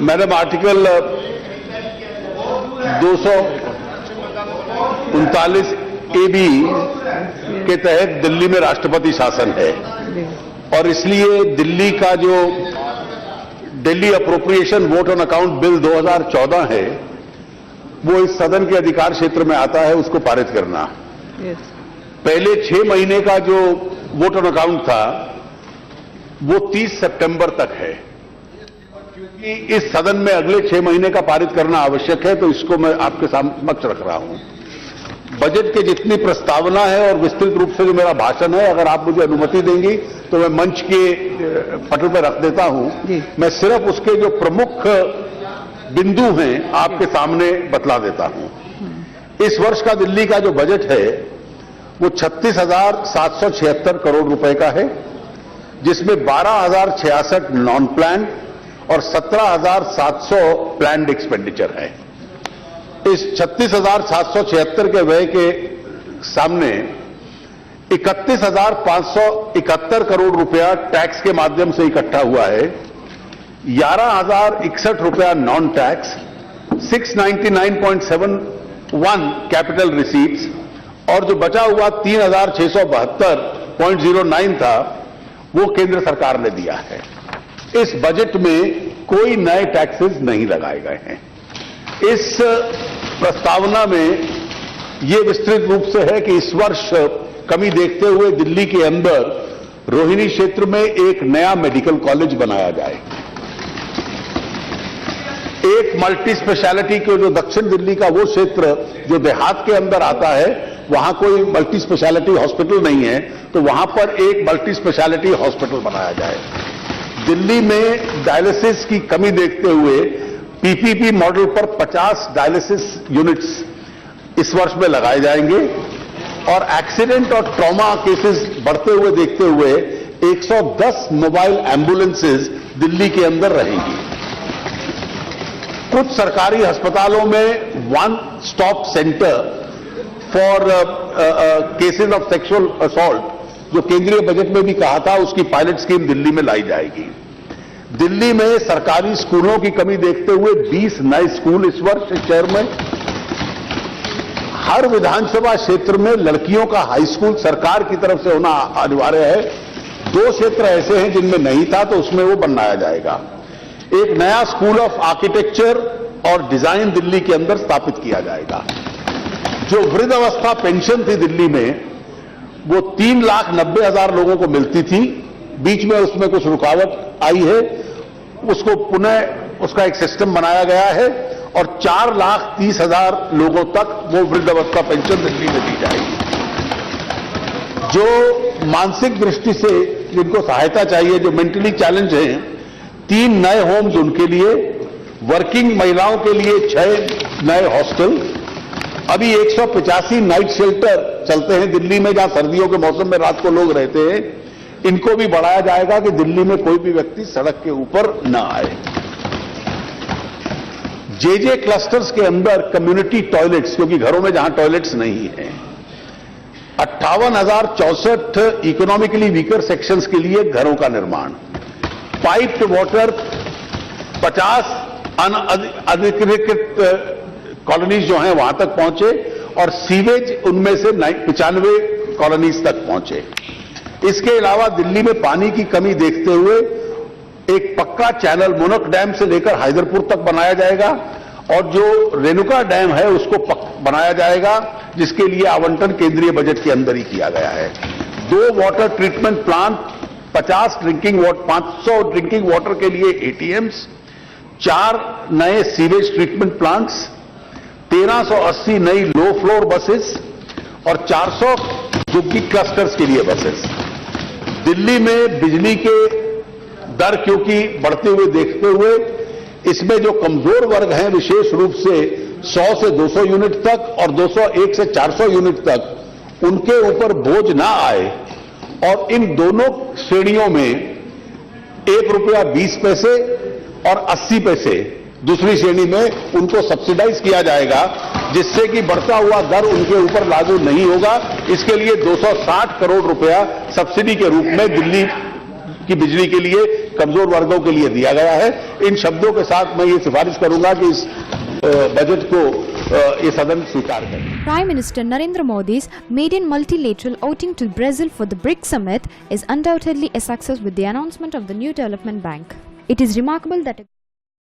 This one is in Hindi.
मैडम, आर्टिकल 239A(b) के तहत दिल्ली में राष्ट्रपति शासन है और इसलिए दिल्ली का जो Delhi appropriation vote on account bill 2014 है वो इस सदन के अधिकार क्षेत्र में आता है, उसको पारित करना। पहले 6 महीने का जो वोट ऑन अकाउंट था वो 30 सितंबर तक है। क्योंकि इस सदन में अगले 6 महीने का पारित करना आवश्यक है तो इसको मैं आपके समक्ष रख रहा हूं। बजट के जितनी प्रस्तावना है और विस्तृत रूप से जो मेरा भाषण है, अगर आप मुझे अनुमति देंगी तो मैं मंच के पटल पर रख देता हूं। मैं सिर्फ उसके जो प्रमुख बिंदु हैं आपके सामने बतला देता हूं। इस वर्ष का दिल्ली का जो बजट है वो 36,776 करोड़ रुपए का है, जिसमें 12,066 नॉन प्लान और 17,700 प्लान्ड एक्सपेंडिचर है। इस 36,776 के व्यय के सामने 31,571 करोड़ रुपया टैक्स के माध्यम से इकट्ठा हुआ है, 11,061 रुपया नॉन टैक्स, 699.71 कैपिटल रिसीट्स और जो बचा हुआ 3,672.09 था वो केंद्र सरकार ने दिया है। इस बजट में कोई नए टैक्सेस नहीं लगाए गए हैं। इस प्रस्तावना में ये विस्तृत रूप से है कि इस वर्ष कमी देखते हुए दिल्ली के अंदर रोहिणी क्षेत्र में एक नया मेडिकल कॉलेज बनाया जाए। एक मल्टी स्पेशलिटी के जो दक्षिण दिल्ली का वो क्षेत्र जो देहात के अंदर आता है वहां कोई मल्टी स्पेशलिटी हॉस्पिटल नहीं है, तो वहां पर एक मल्टी स्पेशलिटी हॉस्पिटल बनाया जाए। दिल्ली में डायलिसिस की कमी देखते हुए पीपीपी मॉडल पर 50 डायलिसिस यूनिट्स इस वर्ष में लगाए जाएंगे और एक्सीडेंट और ट्रॉमा केसेस बढ़ते हुए देखते हुए 110 मोबाइल एम्बुलेंसेज दिल्ली के अंदर रहेंगी। कुछ सरकारी अस्पतालों में one stop centre for cases of sexual assault जो केंद्रीय बजट में भी कहा था, उसकी पायलट स्कीम दिल्ली में लाई जाएगी। दिल्ली में सरकारी स्कूलों की कमी देखते हुए 20 नए स्कूल इस वर्ष शहर में। हर विधानसभा क्षेत्र में लड़कियों का हाई स्कूल सरकार की तरफ से होना अनिवार्य है। 2 क्षेत्र ऐसे हैं जिनमें नहीं था तो उसमें वो बनाया जाएगा। एक नया स्कूल ऑफ आर्किटेक्चर और डिजाइन दिल्ली के अंदर स्थापित किया जाएगा। जो वृद्धावस्था पेंशन थी दिल्ली में वो 3,90,000 लोगों को मिलती थी, बीच में उसमें कुछ रुकावट आई है, उसको पुनः उसका एक सिस्टम बनाया गया है और 4,30,000 लोगों तक वो वृद्धावस्था पेंशन दिल्ली में दी जाएगी। जो मानसिक दृष्टि से जिनको सहायता चाहिए, जो मेंटली चैलेंज हैं, 3 नए होम्स उनके लिए, वर्किंग महिलाओं के लिए 6 नए हॉस्टल, अभी 185 नाइट शेल्टर चलते हैं दिल्ली में जहां सर्दियों के मौसम में रात को लोग रहते हैं, इनको भी बढ़ाया जाएगा कि दिल्ली में कोई भी व्यक्ति सड़क के ऊपर न आए। जेजे क्लस्टर्स के अंदर कम्युनिटी टॉयलेट्स, क्योंकि घरों में जहां टॉयलेट्स नहीं है, 58,064 इकोनॉमिकली वीकर सेक्शंस के लिए घरों का निर्माण, पाइप्ड वाटर 50 अनधिकृत कॉलोनीज जो हैं वहां तक पहुंचे और सीवेज उनमें से 95 कॉलोनीज तक पहुंचे। इसके अलावा दिल्ली में पानी की कमी देखते हुए एक पक्का चैनल मुनक डैम से लेकर हैदरपुर तक बनाया जाएगा और जो रेणुका डैम है उसको बनाया जाएगा, जिसके लिए आवंटन केंद्रीय बजट के अंदर ही किया गया है। 2 water treatment plant, 500 drinking water के लिए एटीएम्स, 4 नए सीवेज ट्रीटमेंट प्लांट्स, 1380 नई लो फ्लोर बसेस और 400 झुग्गी क्लस्टर्स के लिए बसेस। दिल्ली में बिजली के दर क्योंकि बढ़ते हुए देखते हुए इसमें जो कमजोर वर्ग हैं विशेष रूप से 100 से 200 यूनिट तक और 201 से 400 यूनिट तक, उनके ऊपर बोझ ना आए और इन दोनों श्रेणियों में ₹1.20 और 80 पैसे दूसरी श्रेणी में उनको सब्सिडाइज किया जाएगा, जिससे कि बढ़ता हुआ दर उनके ऊपर लागू नहीं होगा। इसके लिए 260 करोड़ रुपया सब्सिडी के रूप में दिल्ली की बिजली के लिए कमजोर वर्गों के लिए दिया गया है। इन शब्दों के साथ मैं ये सिफारिश करूंगा कि इस बजट को ये सदन स्वीकार करें। Prime Minister Narendra Modi's maiden multilateral outing to Brazil for the BRICS summit is undoubtedly a success with the announcement of the new development bank. It is remarkable that